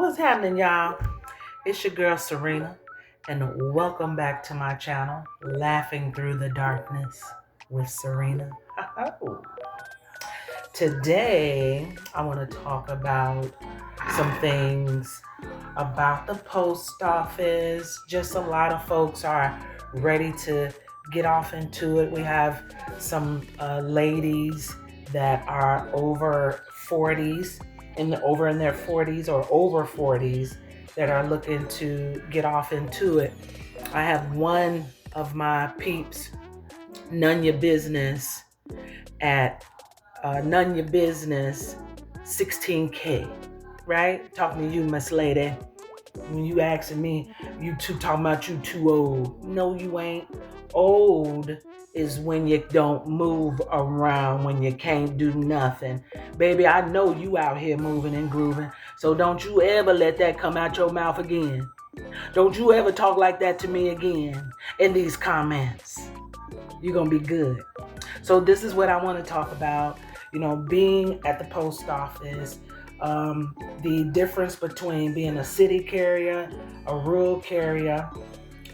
What's happening, y'all? It's your girl Serena, and welcome back to my channel, Laughing Through the Darkness with Serena. Today, I want to talk about some things about the post office. Just a lot of folks are ready to get off into it. We have some ladies that are over 40s, over in their 40s or over 40s, that are looking to get off into it. I have one of my peeps, none your business, at none your business 16K, right? Talking to you, Miss Lady. When you asking me, you two talking about you too old. No, you ain't. Old is when you don't move around, when you can't do nothing. Baby, I know you out here moving and grooving, so don't you ever let that come out your mouth again. Don't you ever talk like that to me again in these comments. You're going to be good. So this is what I want to talk about, being at the post office, the difference between being a city carrier, a rural carrier,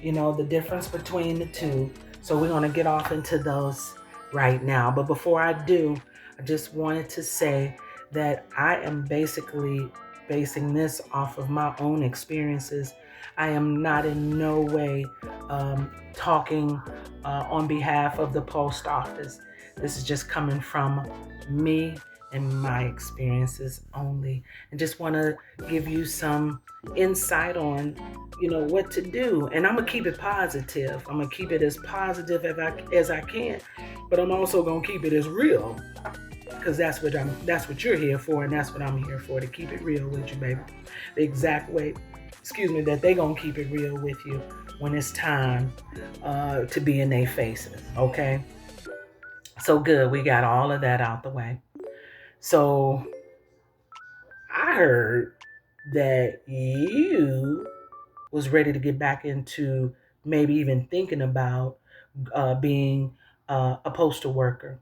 the difference between the two. So we're going to get off into those right now. But before I do, I just wanted to say that I am basically basing this off of my own experiences. I am not in no way talking on behalf of the post office. This is just coming from me and my experiences only, and just want to give you some insight on what to do. And I'm gonna keep it positive. I'm gonna keep it as positive as I can, but I'm also gonna keep it as real, because that's what you're here for, and that's what I'm here for, to keep it real with you, baby. The exact way, that they gonna keep it real with you when it's time to be in their faces. Okay, so good, we got all of that out the way. So I heard that you was ready to get back into, maybe even thinking about being a postal worker.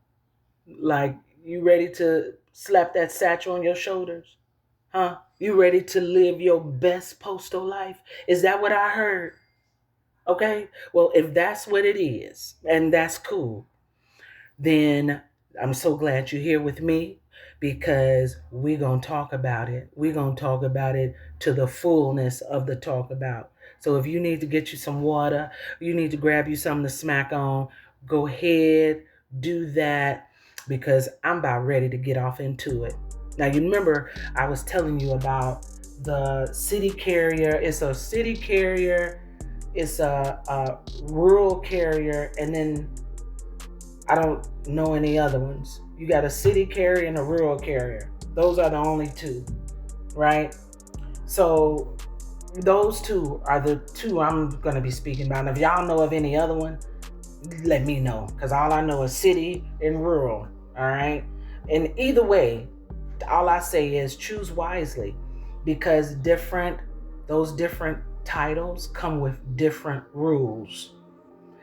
Like, you ready to slap that satchel on your shoulders? Huh? You ready to live your best postal life? Is that what I heard? Okay. Well, if that's what it is, and that's cool, then I'm so glad you're here with me, because we're going to talk about it. We're going to talk about it to the fullness of the talk about. So if you need to get you some water, you need to grab you something to smack on, go ahead, do that, because I'm about ready to get off into it. Now, you remember I was telling you about the city carrier. It's a city carrier, it's a rural carrier, and then I don't know any other ones. You got a city carrier and a rural carrier. Those are the only two, right? So those two are the two I'm going to be speaking about. And if y'all know of any other one, let me know, because all I know is city and rural, all right? And either way, all I say is choose wisely, because those different titles come with different rules.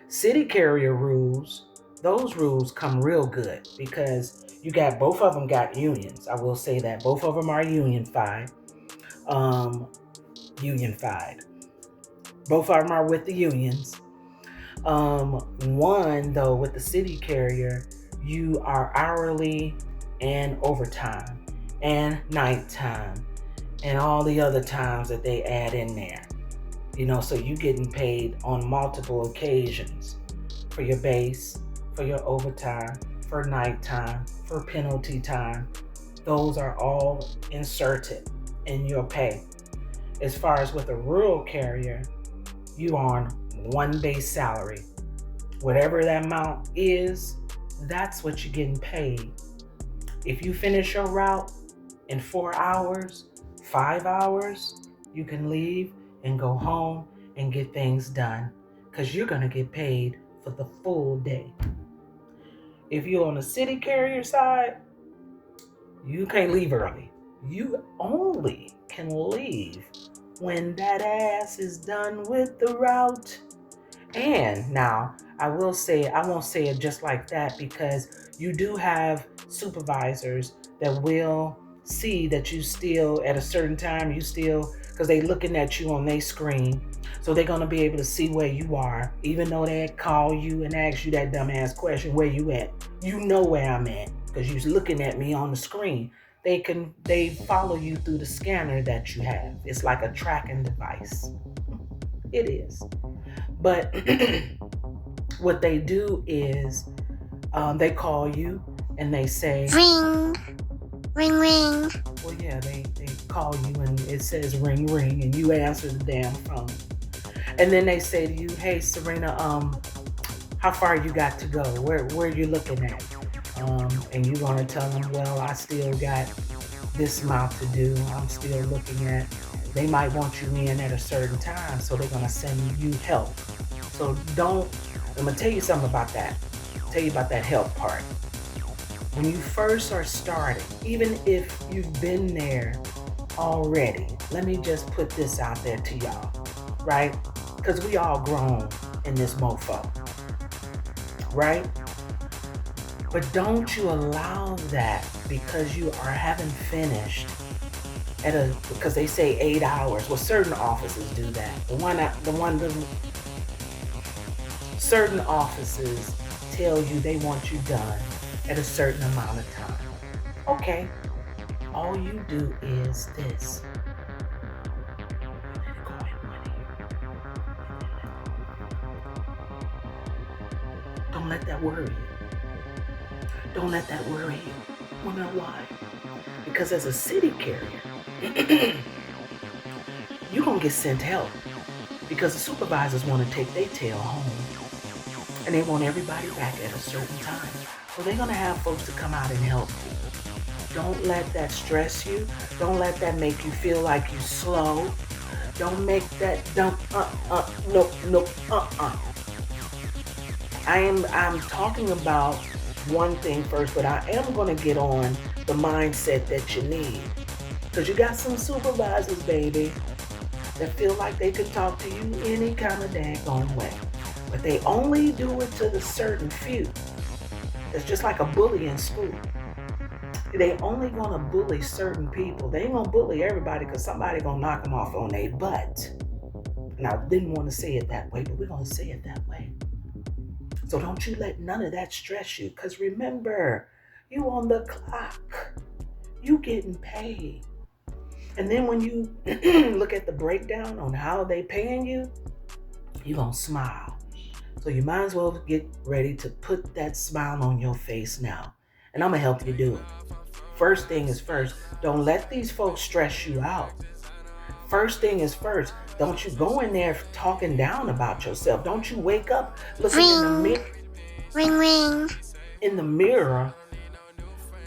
City carrier rules, those rules come real good, because you got, both of them got unions. I will say that both of them are unified. Unified. Both of them are with the unions. One though, with the city carrier, you are hourly and overtime and nighttime and all the other times that they add in there. So you're getting paid on multiple occasions for your base, for your overtime, for nighttime, for penalty time. Those are all inserted in your pay. As far as with a rural carrier, you on one base salary. Whatever that amount is, that's what you're getting paid. If you finish your route in 4 hours, 5 hours, you can leave and go home and get things done, because you're going to get paid for the full day. If you're on the city carrier side, you can't leave early. You only can leave when that ass is done with the route. And now, I won't say it just like that, because you do have supervisors that will see that you still at a certain time, you still, because they looking at you on their screen. So they're going to be able to see where you are, even though they call you and ask you that dumbass question, where you at? You know where I'm at because you're looking at me on the screen. They follow you through the scanner that you have. It's like a tracking device. It is. But what they do is they call you and they say, ring, ring, ring. Well, yeah, they call you and it says ring, ring, and you answer the damn phone. And then they say to you, hey, Serena, how far you got to go? Where you looking at? And you're going to tell them, well, I still got this amount to do. I'm still looking at, they might want you in at a certain time, so they're going to send you help. So I'm going to tell you something about that. Tell you about that help part. When you first are starting, even if you've been there already, let me just put this out there to y'all, right? Because we all grown in this mofo, right? But don't you allow that because you haven't finished because they say 8 hours. Well, certain offices do that. Certain offices tell you they want you done at a certain amount of time. Okay, all you do is this. Don't let that worry you. Don't let that worry you. Wanna know why? Because as a city carrier, you're gonna get sent help because the supervisors want to take their tail home and they want everybody back at a certain time. So they're gonna have folks to come out and help you. Don't let that stress you. Don't let that make you feel like you're slow. Don't make that nope. I'm talking about one thing first, but I am going to get on the mindset that you need. Because you got some supervisors, baby, that feel like they could talk to you any kind of daggone way. But they only do it to the certain few. It's just like a bully in school. They only going to bully certain people. They ain't going to bully everybody because somebody going to knock them off on their butt. And I didn't want to say it that way, but we're going to say it that way. So don't you let none of that stress you. Because remember, you on the clock. You getting paid. And then when you look at the breakdown on how they paying you, you're going to smile. So you might as well get ready to put that smile on your face now. And I'm going to help you do it. First thing is first, don't let these folks stress you out. First thing is first, don't you go in there talking down about yourself. Don't you wake up looking in the mirror. Ring, ring. In the mirror,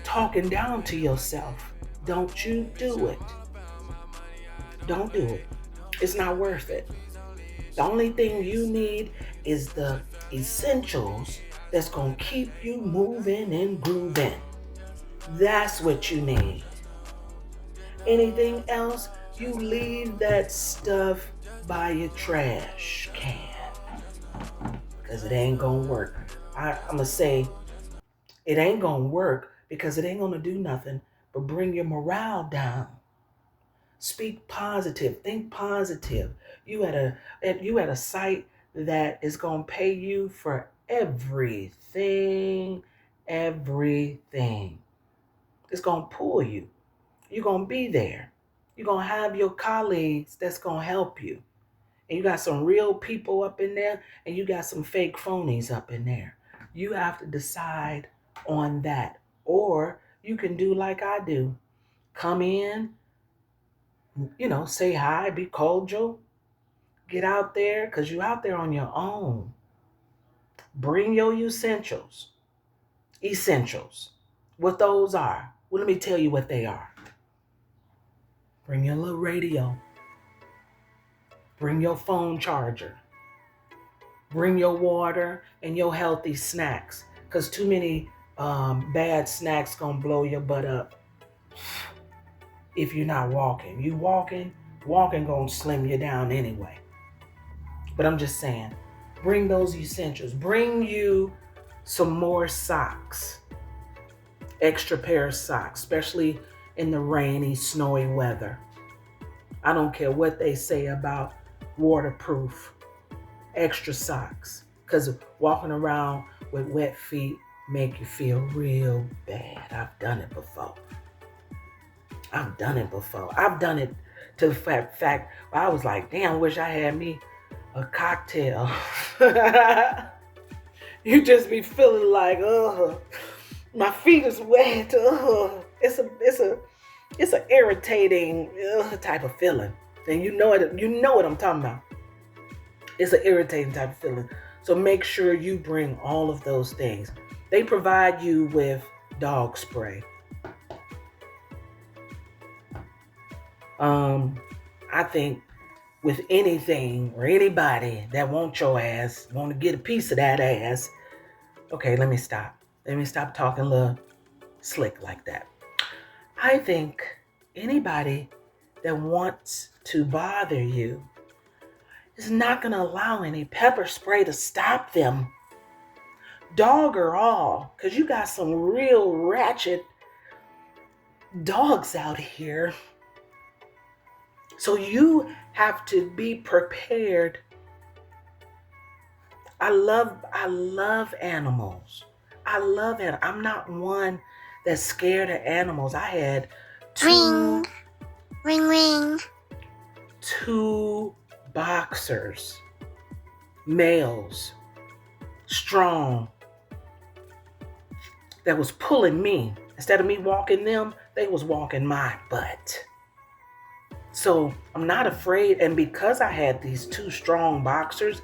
talking down to yourself. Don't you do it. Don't do it. It's not worth it. The only thing you need is the essentials that's going to keep you moving and grooving. That's what you need. Anything else, you leave that stuff by your trash can. Because it ain't going to work. I'm going to say it ain't going to work because it ain't going to do nothing but bring your morale down. Speak positive. Think positive. You at a site that is going to pay you for everything. It's going to pull you. You're going to be there. You're going to have your colleagues that's going to help you. And you got some real people up in there and you got some fake phonies up in there. You have to decide on that. Or you can do like I do. Come in, say hi, be cordial. Get out there because you're out there on your own. Bring your essentials. What those are. Well, let me tell you what they are. Bring your little radio. Bring your phone charger. Bring your water and your healthy snacks. Because too many bad snacks gonna blow your butt up if you're not walking. You walking gonna slim you down anyway. But I'm just saying, bring those essentials. Bring you some more socks. Extra pair of socks, especially in the rainy, snowy weather. I don't care what they say about waterproof, extra socks, because walking around with wet feet make you feel real bad. I've done it before. I've done it before. I've done it to the fact where I was like, damn, I wish I had me a cocktail. You just be feeling like, my feet is wet. It's an irritating type of feeling. And you know what I'm talking about. It's an irritating type of feeling. So make sure you bring all of those things. They provide you with dog spray. I think with anything or anybody that wants your ass, want to get a piece of that ass. Okay, let me stop. Let me stop talking a little slick like that. I think anybody that wants to bother you is not going to allow any pepper spray to stop them. Dog or all, because you got some real ratchet dogs out here. So you have to be prepared. I love animals. I'm not one that's scared of animals. I had Ring. Ring, ring. 2 boxers, males, strong, that was pulling me. Instead of me walking them, they was walking my butt. So I'm not afraid. And because I had these 2 strong boxers,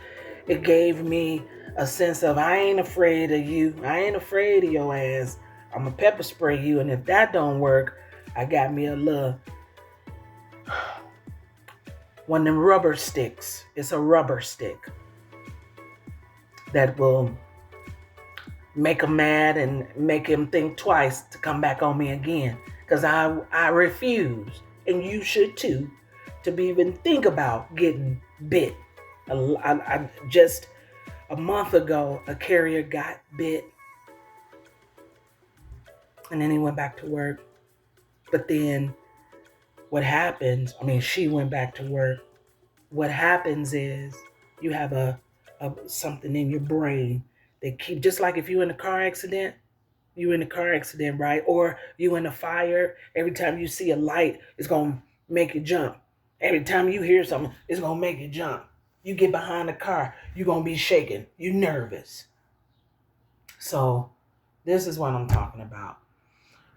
it gave me a sense of, I ain't afraid of you. I ain't afraid of your ass. I'm going to pepper spray you. And if that don't work, I got me a little, one of them rubber sticks. It's a rubber stick that will make him mad and make him think twice to come back on me again. Because I refuse, and you should too, to even think about getting bit. I just a month ago, a carrier got bit, and then he went back to work. But then what happens, she went back to work. What happens is you have a something in your brain that keep, just like if you're in a car accident, right? Or you in a fire, every time you see a light, it's going to make you jump. Every time you hear something, it's going to make you jump. You get behind the car, you're going to be shaking. You're nervous. So this is what I'm talking about.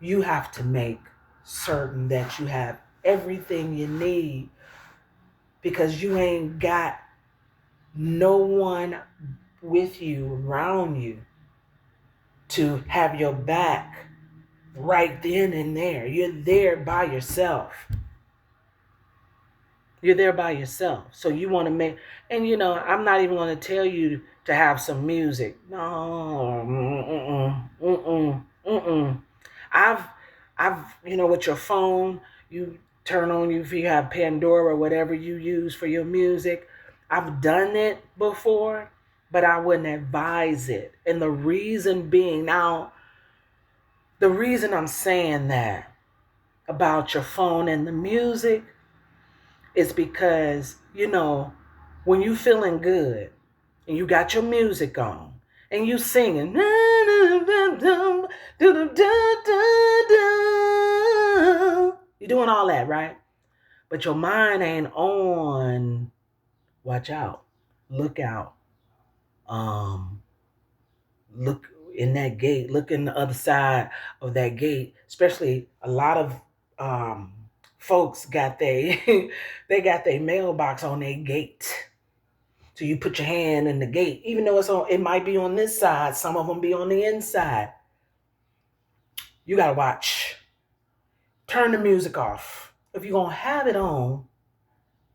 You have to make certain that you have everything you need, because you ain't got no one with you, around you, to have your back right then and there. You're there by yourself. So you want to make, and I'm not even going to tell you to have some music. No, I've, with your phone, you turn on, if you have Pandora or whatever you use for your music. I've done it before, but I wouldn't advise it. And the reason being, the reason I'm saying that about your phone and the music is because, when you feeling good and you got your music on and you singing, you're doing all that, right? But your mind ain't on, watch out, look out. Look in that gate, look in the other side of that gate. Especially a lot of folks got they got their mailbox on their gate. So you put your hand in the gate, even though it might be on this side, some of them be on the inside. You gotta watch. Turn the music off. If you're gonna have it on,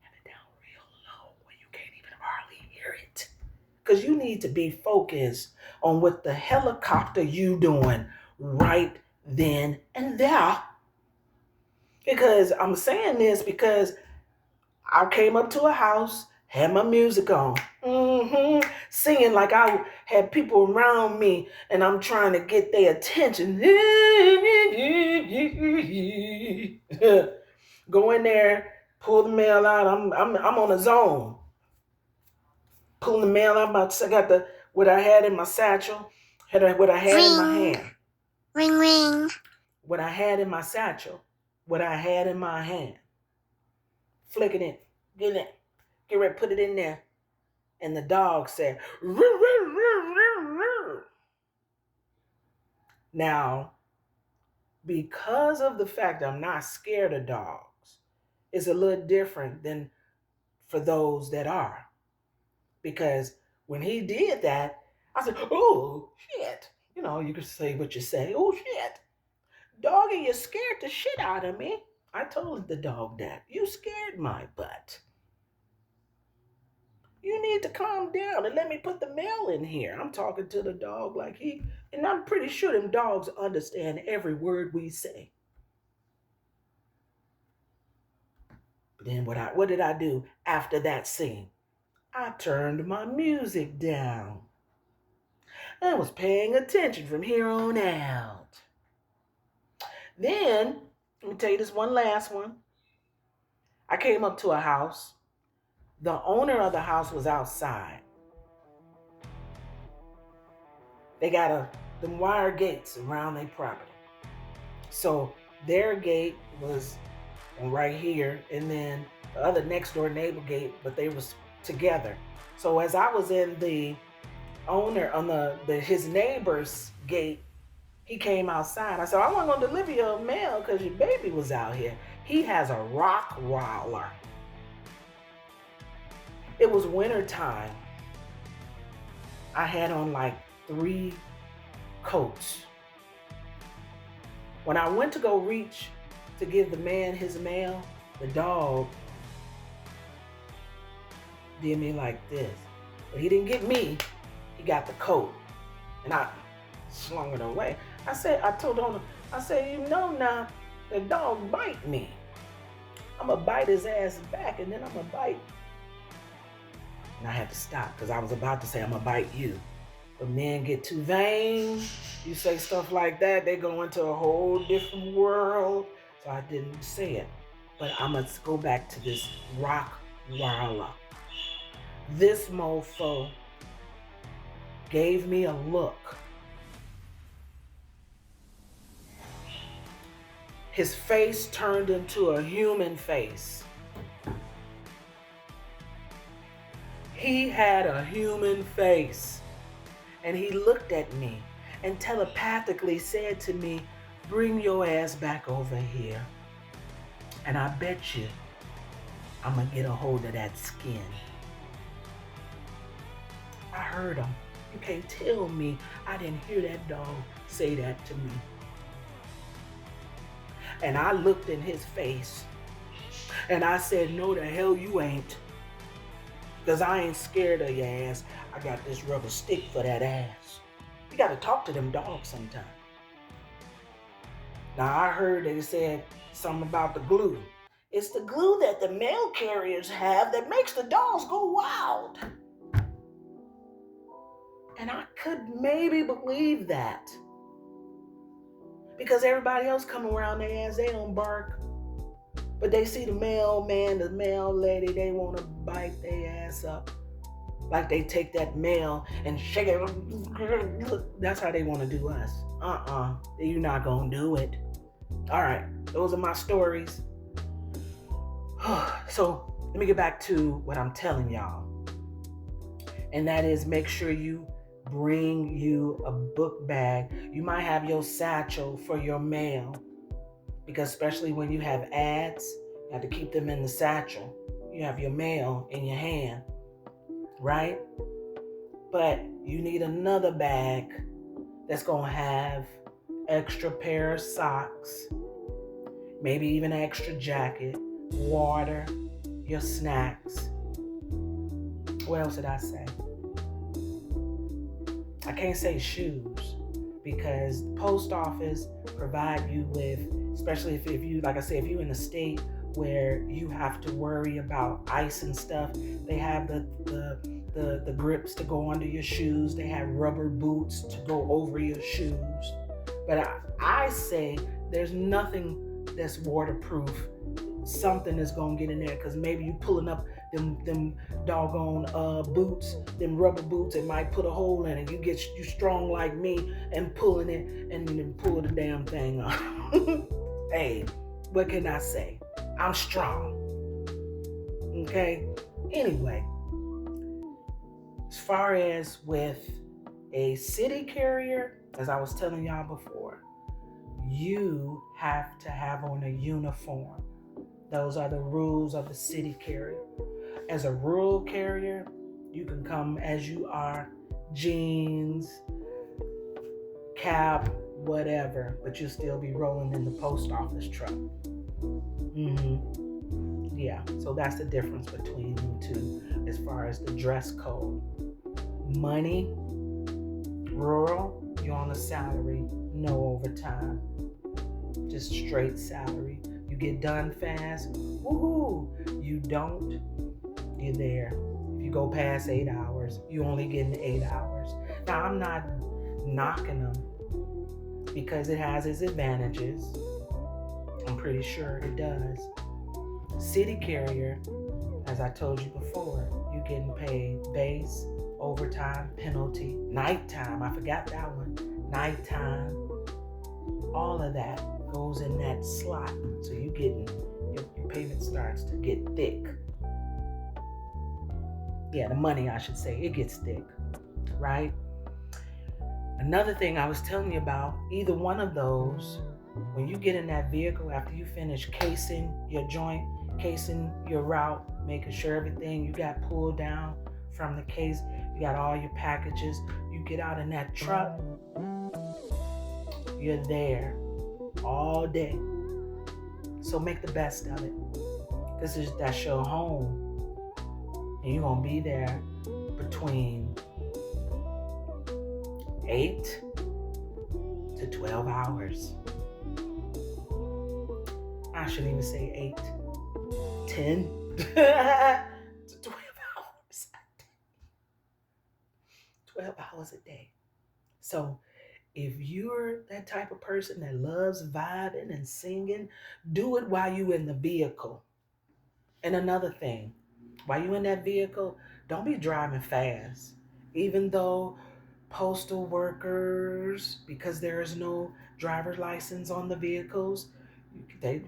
have it down real low where you can't even hardly hear it. Because you need to be focused on what the helicopter you doing right then and there. Because I'm saying this because I came up to a house, had my music on, singing like I had people around me and I'm trying to get their attention. Go in there, pull the mail out. I'm on a zone. Pulling the mail out. I got what I had in my satchel, what I had in my Ring. hand. Ring, ring. What I had in my satchel, what I had in my hand. Flicking it, get ready, put it in there. And the dog said, "Roo, roo, roo, roo, roo." Now, because of the fact that I'm not scared of dogs, it's a little different than for those that are. Because when he did that, I said, "Oh, shit." You can say what you say. "Oh, shit. Doggy, you scared the shit out of me." I told the dog that. "You scared my butt. You need to calm down and let me put the mail in here." I'm talking to the dog and I'm pretty sure them dogs understand every word we say. But then what did I do after that scene? I turned my music down. I was paying attention from here on out. Then, let me tell you this one last one. I came up to a house. The owner of the house was outside. They got them wire gates around their property. So their gate was right here, and then the other next door neighbor gate, but they was together. So as I was in the owner on his neighbor's gate, he came outside. I said, "I wasn't gonna deliver your mail because your baby was out here." He has a rock roller. It was winter time. I had on like 3 coats. When I went to go reach to give the man his mail, the dog did me like this. But he didn't get me. He got the coat. And I slung it away. I told the owner, I said, now, the dog bite me. I'm going to bite his ass back, and then I'm going to bite. And I had to stop because I was about to say, I'm going to bite you. But men get too vain. You say stuff like that, they go into a whole different world. So I didn't say it. But I'm going to go back to this rock waller. This mofo gave me a look. His face turned into a human face. He had a human face. And he looked at me and telepathically said to me, "Bring your ass back over here. And I bet you I'm going to get a hold of that skin." I heard him. You can't tell me I didn't hear that dog say that to me. And I looked in his face and I said, "No, the hell you ain't. Because I ain't scared of your ass. I got this rubber stick for that ass." You got to talk to them dogs sometime. Now, I heard they said something about the glue. It's the glue that the mail carriers have that makes the dogs go wild. And I could maybe believe that. Because everybody else come around their ass, they don't bark. But they see the mailman, the mail lady, they want to bite their ass up. Like they take that mail and shake it. That's how they want to do us. You're not going to do it. All right, those are my stories. So let me get back to what I'm telling y'all. And that is, make sure you bring you a book bag. You might have your satchel for your mail. Because especially when you have ads, you have to keep them in the satchel. You have your mail in your hand, right? But you need another bag that's going to have extra pair of socks, maybe even an extra jacket, water, your snacks. What else did I say? I can't say shoes, because the post office provide you with, especially if you, like I said, if you're in a state where you have to worry about ice and stuff. They have the grips to go under your shoes. They have rubber boots to go over your shoes. But I say there's nothing that's waterproof. Something is gonna get in there because maybe you pulling up them doggone boots, them rubber boots. It might put a hole in it. You strong like me and pulling it and then pull the damn thing off. Hey, what can I say? I'm strong. Okay. Anyway, as far as with a city carrier, as I was telling y'all before, you have to have on a uniform. Those are the rules of the city carrier. As a rural carrier, you can come as you are, jeans, cap, whatever, but you'll still be rolling in the post office truck. Yeah, so that's the difference between them two as far as the dress code. Money, rural, you're on a salary, no overtime, just straight salary. You get done fast, woohoo. You don't, you're there. If you go past 8 hours, you only getting 8 hours. Now, I'm not knocking them because it has its advantages. I'm pretty sure it does. City carrier, as I told you before, you're getting paid base, overtime, penalty, nighttime. I forgot that one. Nighttime. All of that goes in that slot. So your payment starts to get thick. Yeah, the money, I should say, it gets thick, right? Another thing I was telling you about, either one of those, when you get in that vehicle after you finish casing your joint, casing your route, making sure everything you got pulled down from the case, you got all your packages, you get out in that truck, you're there all day. So make the best of it. That's your home. And you're gonna be there between 8 to 12 hours. I shouldn't even say 8, 10 to 12 hours a day. 12 hours a day. So if you're that type of person that loves vibing and singing, do it while you're in the vehicle. And another thing, while you're in that vehicle, don't be driving fast. Even though postal workers, because there is no driver's license on the vehicles, the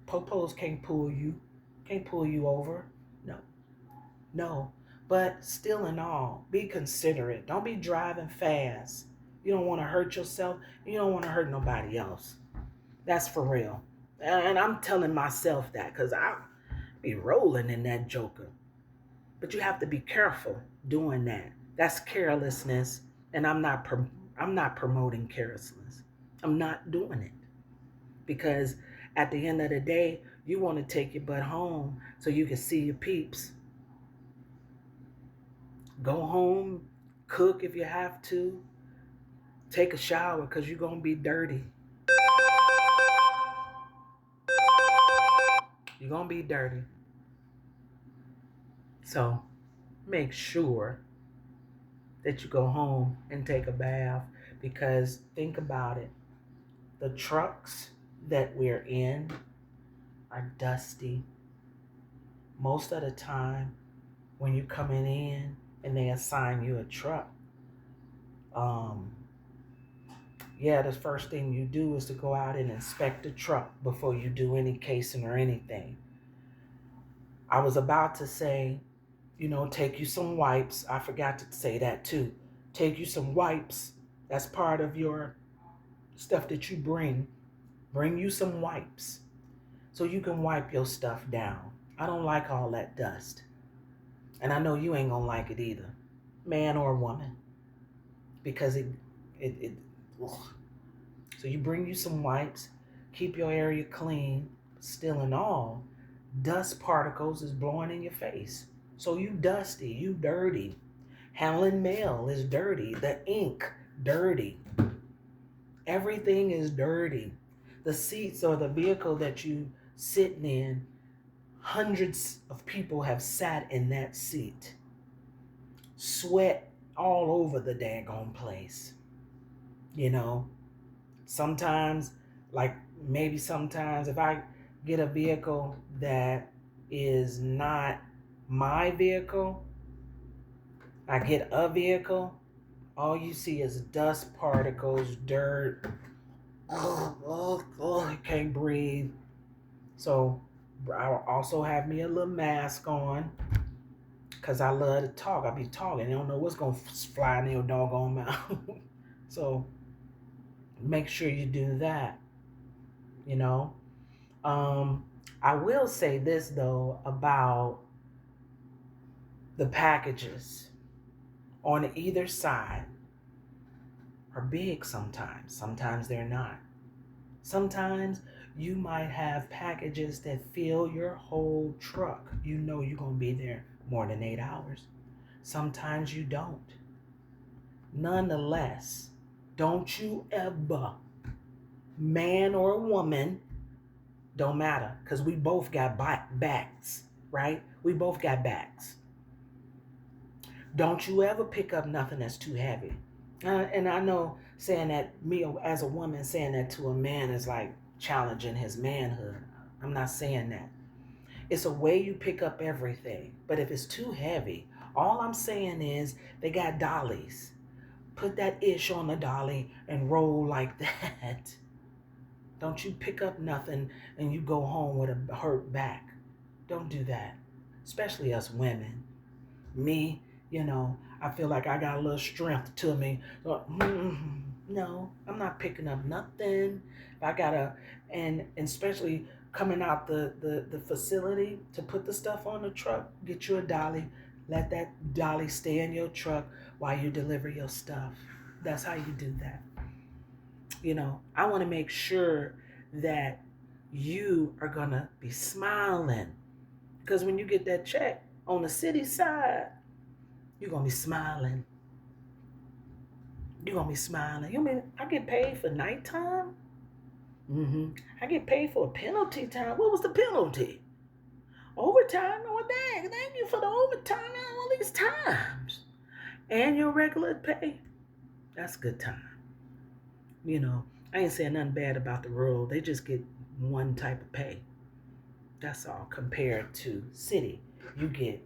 popos can't pull you over. No. But still in all, be considerate. Don't be driving fast. You don't want to hurt yourself. You don't want to hurt nobody else. That's for real. And I'm telling myself that because I be rolling in that joker. But you have to be careful doing that. That's carelessness, and I'm not promoting carelessness. I'm not doing it because at the end of the day, you want to take your butt home so you can see your peeps. Go home, cook if you have to, take a shower because you're gonna be dirty. You're gonna be dirty. So make sure that you go home and take a bath because think about it. The trucks that we're in are dusty. Most of the time when you're coming in and they assign you a truck, the first thing you do is to go out and inspect the truck before you do any casing or anything. I was about to say, take you some wipes. I forgot to say that too. Take you some wipes. That's part of your stuff that you bring. Bring you some wipes so you can wipe your stuff down. I don't like all that dust. And I know you ain't gonna like it either, man or woman, because it ugh. So you bring you some wipes, keep your area clean. Still in all, dust particles is blowing in your face. So you dusty, you dirty. Handling mail is dirty. The ink, dirty. Everything is dirty. The seats or the vehicle that you sitting in. Hundreds of people have sat in that seat. Sweat all over the daggone place. You know, sometimes, like maybe sometimes, if I get a vehicle that is not my vehicle, I get a vehicle, all you see is dust particles, dirt. I can't breathe. So I also have me a little mask on because I love to talk. I be talking. I don't know what's going to fly in your doggone mouth. So make sure you do that, you know. I will say this, though, about the packages on either side are big sometimes. Sometimes they're not. Sometimes you might have packages that fill your whole truck. You know you're going to be there more than 8 hours. Sometimes you don't. Nonetheless, don't you ever, man or woman, don't matter, because we both got backs, right? We both got backs. Don't you ever pick up nothing that's too heavy. And I know saying that, me as a woman saying that to a man is like challenging his manhood. I'm not saying that. It's a way you pick up everything. But if it's too heavy, all I'm saying is they got dollies. Put that ish on the dolly and roll like that. Don't you pick up nothing and you go home with a hurt back. Don't do that. Especially us women. Me, I feel like I got a little strength to me. No, I'm not picking up nothing. I gotta, and especially coming out the facility to put the stuff on the truck, get you a dolly. Let that dolly stay in your truck while you deliver your stuff. That's how you do that. I want to make sure that you are gonna be smiling, because when you get that check on the city side, you're going to be smiling. You're going to be smiling. You mean I get paid for nighttime? I get paid for a penalty time. What was the penalty? Overtime? Oh, dang. Thank you for the overtime all these times. And your regular pay. That's good time. I ain't saying nothing bad about the rural. They just get one type of pay. That's all. Compared to city, you get,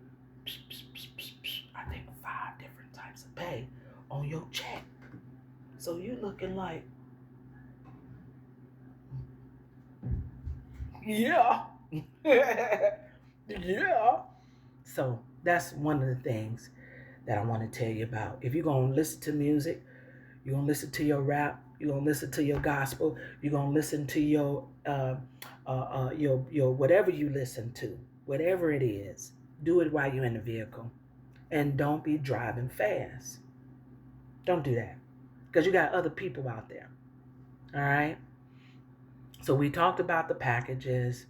I think, 5 different types of pay on your check. So you looking like, yeah. Yeah. So that's one of the things that I want to tell you about. If you're going to listen to music, you're going to listen to your rap, you're going to listen to your gospel, you're going to listen to your whatever you listen to, whatever it is, do it while you're in the vehicle. And don't be driving fast. Don't do that, because you got other people out there. All right? So we talked about the packages.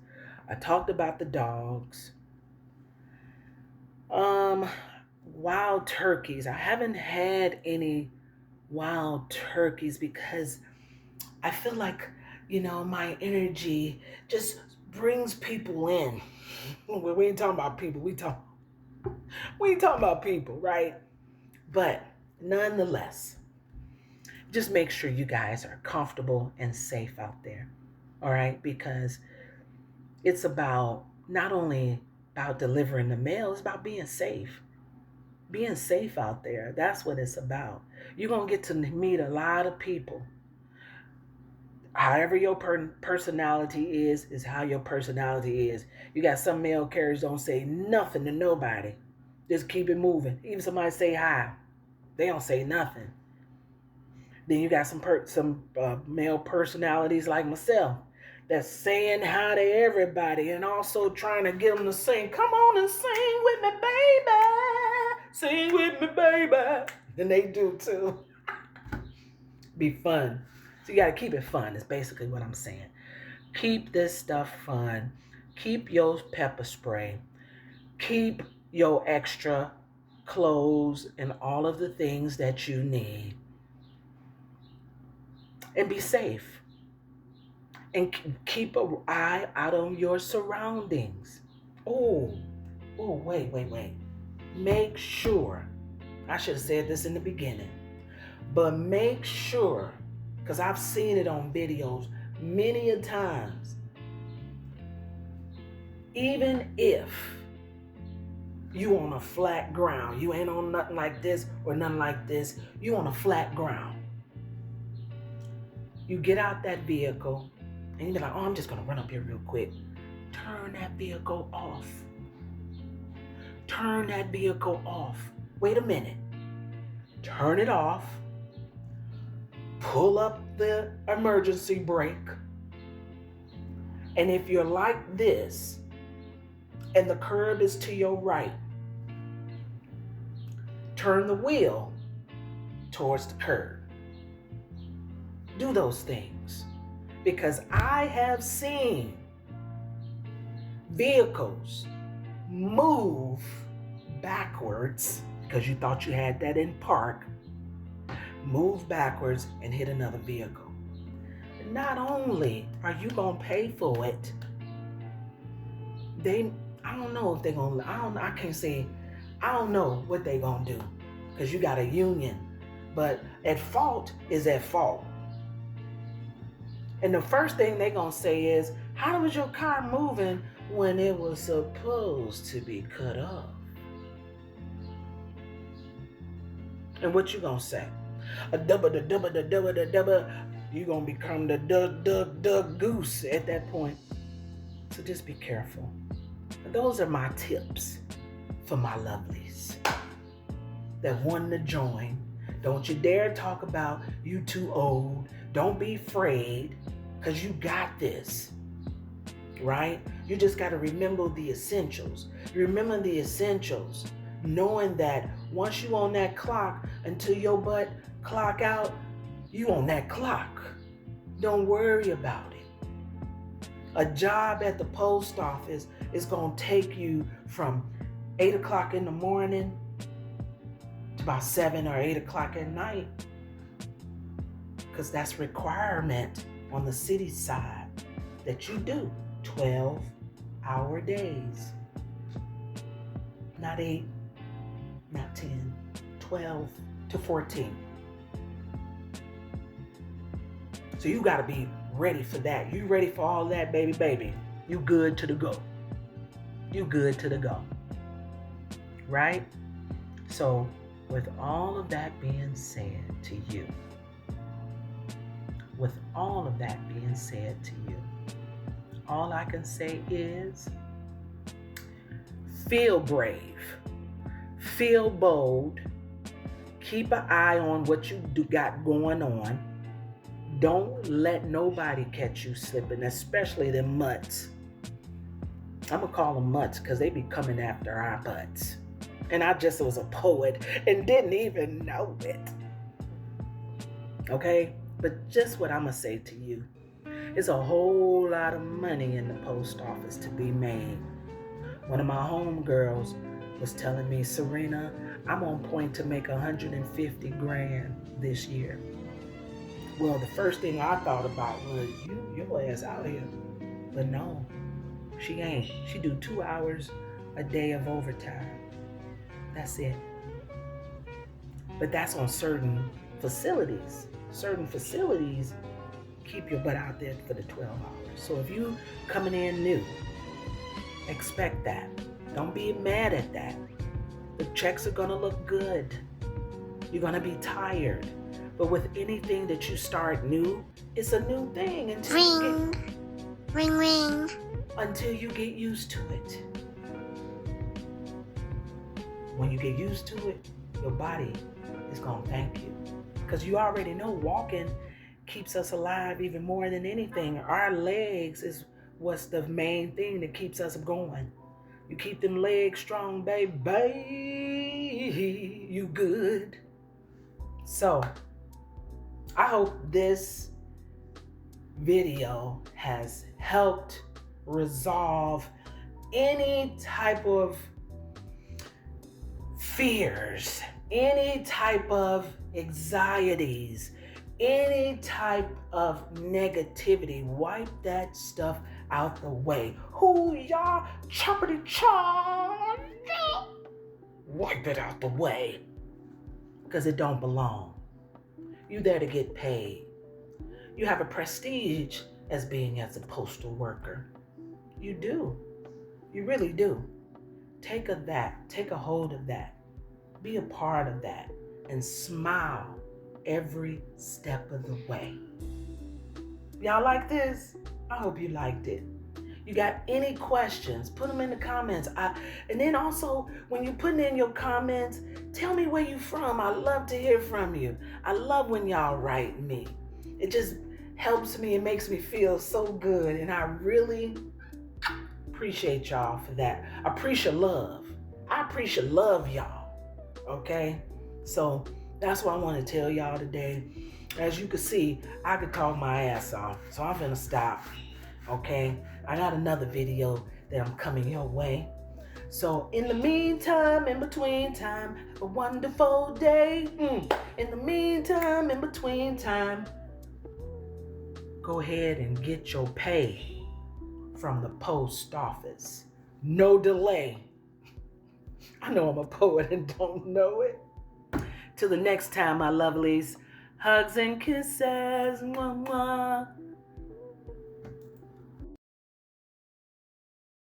I talked about the dogs. Wild turkeys. I haven't had any wild turkeys because I feel like, my energy just brings people in. We ain't talking about people. We ain't talking about people, right? But nonetheless, just make sure you guys are comfortable and safe out there. All right? Because it's about not only about delivering the mail, it's about being safe. Being safe out there. That's what it's about. You're going to get to meet a lot of people. However your personality is how your personality is. You got some mail carriers don't say nothing to nobody. Just keep it moving. Even somebody say hi, they don't say nothing. Then you got some male personalities like myself that's saying hi to everybody and also trying to get them to sing. Come on and sing with me, baby. Sing with me, baby. And they do too. Be fun. So you got to keep it fun, is basically what I'm saying. Keep this stuff fun. Keep your pepper spray. Keep your extra clothes and all of the things that you need. And be safe. And keep an eye out on your surroundings. Oh, wait. Make sure, I should have said this in the beginning, but make sure, because I've seen it on videos many a times, even if you on a flat ground, you ain't on nothing like this or nothing like this, you on a flat ground. You get out that vehicle and you be like, oh, I'm just gonna run up here real quick. Turn that vehicle off. Turn that vehicle off. Wait a minute. Turn it off. Pull up the emergency brake. And if you're like this and the curb is to your right, turn the wheel towards the curb. Do those things, because I have seen vehicles move backwards because you thought you had that in park, move backwards and hit another vehicle. Not only are you gonna pay for it, I don't know if they're gonna, I can't say, I don't know what they're gonna do, because you got a union, but at fault is at fault. And the first thing they're gonna say is, how was your car moving when it was supposed to be cut off? And what you gonna say? A dubba da dubba da dubba da dubba. You gonna become the duck goose at that point. So just be careful. And those are my tips for my lovelies that want to join. Don't you dare talk about you too old. Don't be afraid, because you got this, right? You just got to remember the essentials. Remember the essentials, knowing that once you on that clock, until your butt clock out, you on that clock. Don't worry about it. A job at the post office is going to take you from 8 o'clock in the morning to about 7 or 8 o'clock at night, because that's requirement on the city side that you do 12-hour days. Not 8, not 10, 12 to 14. So you got to be ready for that. You ready for all that, baby? You good to the go. You good to the go. Right? So with all of that being said to you, all I can say is feel brave, feel bold, keep an eye on what you got going on. Don't let nobody catch you slipping, especially them mutts. I'm gonna call them mutts because they be coming after our butts. And I just was a poet and didn't even know it. Okay? But just what I'm gonna say to you, it's a whole lot of money in the post office to be made. One of my homegirls was telling me, Serena, I'm on point to make 150 grand this year. Well, the first thing I thought about was, your ass out here. But no, she ain't. She do 2 hours a day of overtime. That's it. But that's on certain facilities. Certain facilities keep your butt out there for the 12 hours. So if you coming in new, expect that. Don't be mad at that. The checks are gonna look good. You're gonna be tired. But with anything that you start new, it's a new thing until Ring. Until you get used to it. When you get used to it, your body is gonna thank you. Because you already know walking keeps us alive even more than anything. Our legs is what's the main thing that keeps us going. You keep them legs strong, baby, you good. So, I hope this video has helped resolve any type of fears, any type of anxieties, Any type of negativity, wipe that stuff out the way. Who y'all choppity chop? Wipe it out the way. Because it don't belong. You there to get paid. You have a prestige as being as a postal worker. You do. You really do. Take a hold of that. Be a part of that. And smile every step of the way. Y'all like this? I hope you liked it. You got any questions, put them in the comments. And then also, when you put in your comments, tell me where you from. I love to hear from you. I love when y'all write me. It just helps me. It makes me feel so good. And I really appreciate y'all for that. I appreciate love. I appreciate love, y'all. Okay? So that's what I want to tell y'all today. As you can see, I could talk my ass off. So I'm gonna stop. Okay? I got another video that I'm coming your way. So in the meantime, in between time, have a wonderful day. In the meantime, in between time, go ahead and get your pay from the post office. No delay. I know I'm a poet and don't know it. Till the next time, my lovelies. Hugs and kisses. Mwah, mwah.